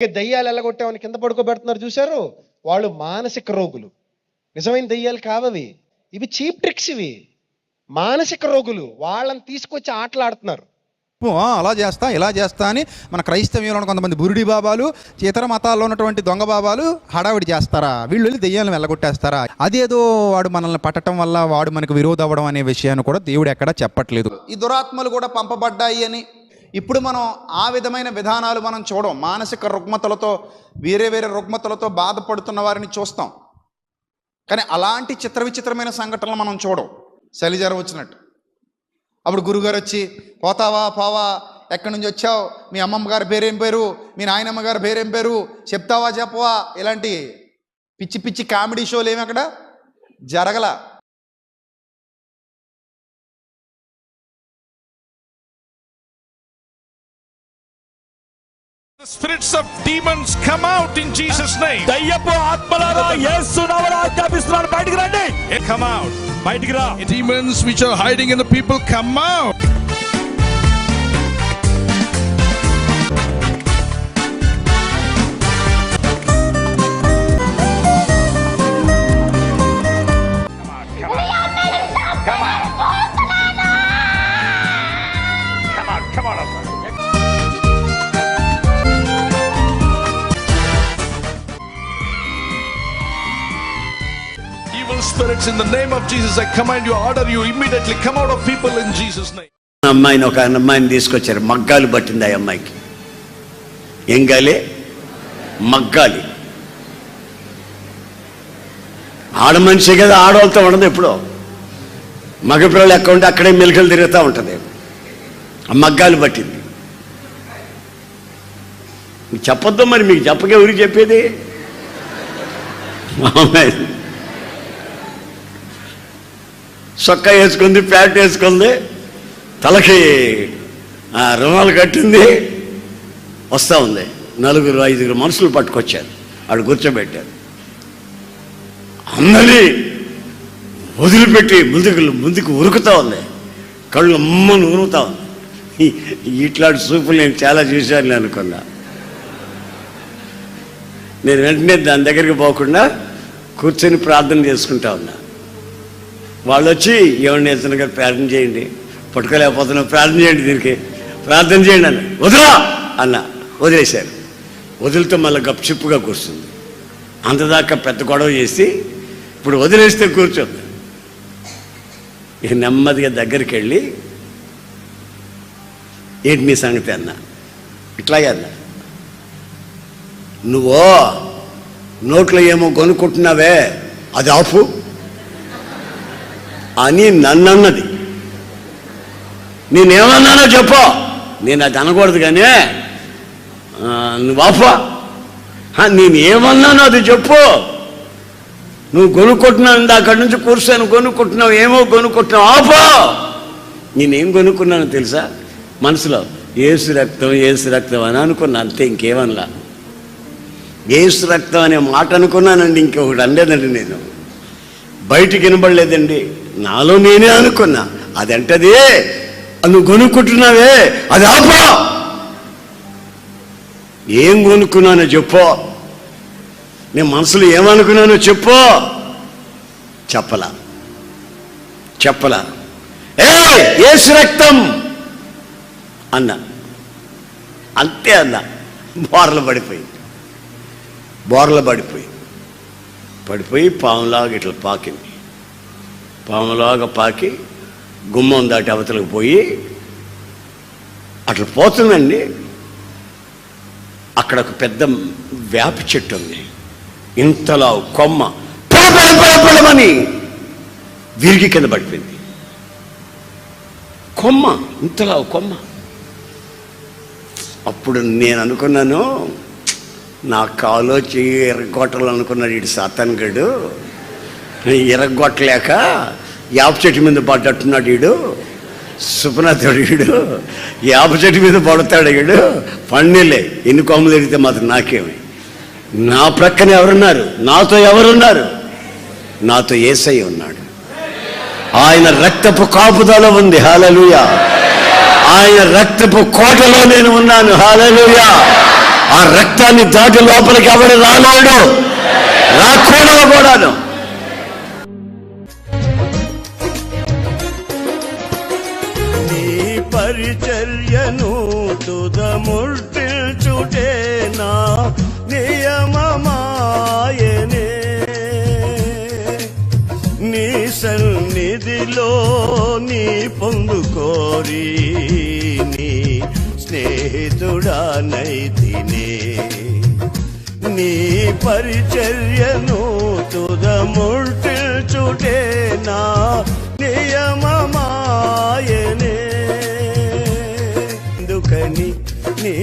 దయ్యాలు ఎల్లగొట్టామని కింద పడుకోబెడుతున్నారు చూశారు, వాళ్ళు మానసిక రోగులు. నిజమైన దయ్యాలు కావవి, ఇవి చీప్ ట్రిక్స్. ఇవి మానసిక రోగులు, వాళ్ళని తీసుకొచ్చి ఆటలాడుతున్నారు. అలా చేస్తా ఇలా చేస్తా అని మన క్రైస్తవ్యంలో కొంతమంది బురుడి బాబాలు, ఇతర మతాల్లో ఉన్నటువంటి దొంగ బాబాలు హడావిడి చేస్తారా? వీళ్ళు వెళ్ళి దెయ్యాలను వెళ్ళగొట్టేస్తారా? అదేదో వాడు మనల్ని పట్టడం వల్ల వాడు మనకు విరోధం అవ్వడం అనే విషయాన్ని కూడా దేవుడు ఎక్కడా చెప్పట్లేదు. ఈ దురాత్మలు కూడా పంపబడ్డాయి అని ఇప్పుడు మనం ఆ విధమైన విధానాలు మనం చూడం. మానసిక రుగ్మతలతో వేరే వేరే రుగ్మతలతో బాధపడుతున్న వారిని చూస్తాం, కానీ అలాంటి చిత్ర విచిత్రమైన సంఘటనలు మనం చూడం. శైలజారం వచ్చినట్టు అప్పుడు గురుగారు వచ్చి, పోతావా పోవా, ఎక్కడి నుంచి వచ్చావు, మీ అమ్మమ్మ గారి పేరేం పేరు, మీ నాయనమ్మ గారి పేరేం పేరు, చెప్తావా చెప్పవా, ఇలాంటి పిచ్చి పిచ్చి కామెడీ షోలు ఏమి అక్కడ జరగల. The spirits of demons come out in Jesus' name. దయ్యపు ఆత్మలారా యేసు నామములో ఆజ్ఞాపిస్తున్నాను, బయటికి రండి. Come out. బయటికి రా. Demons which are hiding in the people, come out. Spirits, in the name of Jesus, I command you, order you, immediately come out of people in Jesus' name. అమ్మాయిని ఒక అమ్మాయిని తీసుకొచ్చారు, మగ్గాలు పట్టింది. ఆ అమ్మాయికి ఏం గాలి? మగ్గాలి. ఆడ మనిషి కదా, ఆడవాళ్ళతో ఉండదు. ఎప్పుడో మగపిల్లలు ఎక్కడ ఉంటే అక్కడే మెలికలు తిరుగుతూ ఉంటుంది. ఆ మగ్గాలు పట్టింది. మీకు చెప్పొద్దు మరి, మీకు చెప్పకే ఊరికి చెప్పేది. సొక్క వేసుకుంది, ప్యాంట్ వేసుకుంది, తలకి రుమాలు కట్టింది, వస్తూ ఉంది. 4-5 మనుషులు పట్టుకొచ్చారు, ఆడు కూర్చోబెట్టారు. అందరినీ వదిలిపెట్టి ముందుకు ఉరుకుతూ ఉంది, కళ్ళు అమ్మను ఉరుకుతూ ఉంది. ఇట్లాంటి సూపులు నేను చాలా చూశాను అనుకున్నా. నేను వెంటనే దాని దగ్గరికి పోకుండా కూర్చొని ప్రార్థన చేసుకుంటా ఉన్నా. వాళ్ళు వచ్చి, ఏమన్నా ఇతను గారు ప్రార్థన చేయండి, పట్టుకోలేకపోతున్నాం, ప్రార్థన చేయండి, దీనికి ప్రార్థన చేయండి అన్న. వదలా అన్న, వదిలేశారు. వదిలితే మళ్ళీ గప్చిప్పుగా కూర్చుంది. అంతదాకా పెద్ద గొడవ చేసి ఇప్పుడు వదిలేస్తే కూర్చోంది. ఇక నెమ్మదిగా దగ్గరికి వెళ్ళి, ఏంటి నీ సంగతి అన్న. ఇట్లాగే అన్న, నువ్వు నోట్లో ఏమో కొనుక్కుంటున్నావే, అది ఆపు అని నన్నన్నది. నేనేమన్నానో చెప్పు. నేను అది అనకూడదు, కానీ నువ్వు ఆపా. నేనేమన్నానో అది చెప్పు. నువ్వు కొనుక్కుంటున్నావు, అక్కడి నుంచి కూర్చొని కొనుక్కుంటున్నావు, ఏమో కొనుక్కుంటున్నావు, ఆపా. నేనేం కొనుక్కున్నానో తెలుసా? మనసులో ఏసు రక్తం ఏసు రక్తం అని అనుకున్నా, అంతే, ఇంకేమనలా. ఏసు రక్తం అనే మాట అనుకున్నానండి, ఇంకొకటి అనలేదండి. నేను బయటికి వినబడలేదండి, నాలో నేనే అనుకున్నా. అదంటది, నువ్వు కొనుక్కుంటున్నావే, అది ఆపా. ఏం కొనుక్కున్నానో చెప్పు. నేను మనసులో ఏమనుకున్నానో చెప్పు. చెప్పలా. యేసు రక్తం అన్నా, అంతే అన్నా. బోర్ల పడిపోయి పాములాగా ఇట్లా పాకింది. పాములాగా పాకి గుమ్మం దాటి అవతలకు పోయి అట్లా పోతుందండి. అక్కడ ఒక పెద్ద వేప చెట్టు ఉంది, ఇంతలా కొమ్మ పడమని విరిగి కింద పడిపోయింది. కొమ్మ ఇంతలా కొమ్మ. అప్పుడు నేను అనుకున్నాను, నా కాలో చెయ్యి ఎర్రగొట్టాలి అనుకున్నాడు ఇటు సాతాన్ గడు. ఎర్రగొట్టలేక యాప చెట్టు మీద పడ్డట్టున్నాడు వీడు, సుపనాథుడు. వీడు యాప చెట్టు మీద పడతాడు, వీడు పండిలే. ఎన్ని కొమ్మలు ఎడితే మాత్రం నాకేమి. నా ప్రక్కన ఎవరున్నారు? నాతో యేసయ్య ఉన్నాడు. ఆయన రక్తపు కాపుదల ఉంది. హల్లెలూయా. ఆయన రక్తపు కోటలో నేను ఉన్నాను. హల్లెలూయా. ఆ రక్తాన్ని దాటి లోపలికి ఎవడు రాలేడు, రాకూడదు కూడాను. నీ పరిచర్యను తుదముర్చుటే నా నియమమాయనే, నీ సన్నిధిలో నీ పొందుకోరి నీ స్నేహితుడానైతినే. నీ పరిచర్యను తుదముర్చుటే నా నియమమాయనే, ఎందుకని నీ